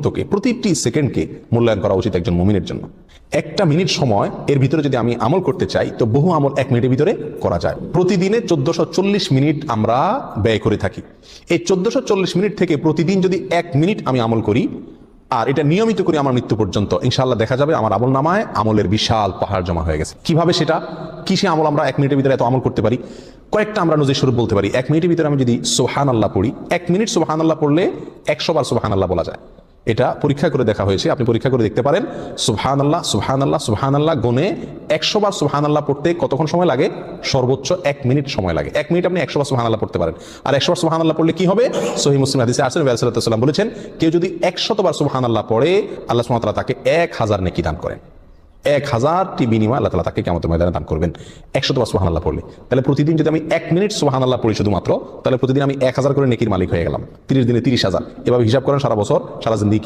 মুহূর্তকে, প্রতিটি সেকেন্ডকে মূল্যায়ন করা উচিত একজন মুমিনের জন্য। একটা মিনিট সময় এর ভিতরে যদি আমি আমল করতে চাই তো বহু আমল এক মিনিটের ভিতরে করা যায়। প্রতিদিনে 1440 মিনিট আমরা ব্যয় করে থাকি। এই 1440 মিনিট থেকে প্রতিদিন যদি 1 মিনিট আমি আমল করি আর এটা নিয়মিত করি আমার মৃত্যু পর্যন্ত, ইনশাআল্লাহ দেখা যাবে আমার আমল নামায় আমলের বিশাল পাহাড় জমা হয়ে গেছে। কিভাবে সেটা, কিসে আমল আমরা 1 মিনিটের ভিতরে এত আমল করতে পারি? কয়েকটা আমরা নজির স্বরূপ বলতে পারি। 1 মিনিটের ভিতরে আমি যদি সুবহানাল্লাহ পড়ি, 1 মিনিট সুবহানাল্লাহ পড়লে 100 বার সুবহানাল্লাহ বলা যায়। এটা পরীক্ষা করে দেখা হয়েছে, আপনি পরীক্ষা করে দেখতে পারেন। সুবহানাল্লাহ সুবহানাল্লাহ সুবহানাল্লাহ গুনে 100 বার সুবহানাল্লাহ পড়তে কতক্ষণ সময় লাগে? সর্বোচ্চ 1 মিনিট সময় লাগে। 1 মিনিট আপনি 100 বার সুবহানাল্লাহ পড়তে পারেন। আর 100 বার সুবহানাল্লাহ পড়লে কি হবে? সহিহ মুসলিম হাদিসে আসছে, নবী সাল্লাল্লাহু আলাইহি ওয়াসাল্লাম বলেছেন, কেউ যদি 100 বার সুবহানাল্লাহ পড়ে আল্লাহ সুবহানাহু ওয়া তাআলা তাকে 1000 নেকি দান করেন। 1000টি বিনিময় আল্লাহ তাআলা তাকে কিয়ামতের ময়দানে দান করবেন 100 বার সুবহানাল্লাহ পড়লে। তাহলে প্রতিদিন যদি আমি 1 মিনিট সুবহানাল্লাহ পড়ি শুধুমাত্র, তাহলে প্রতিদিন আমি 1000 করে নেকির মালিক হয়ে গেলাম। 30 দিনে 30,000। এভাবে হিসাব করেন সারা বছর, সারা জিন্দেগি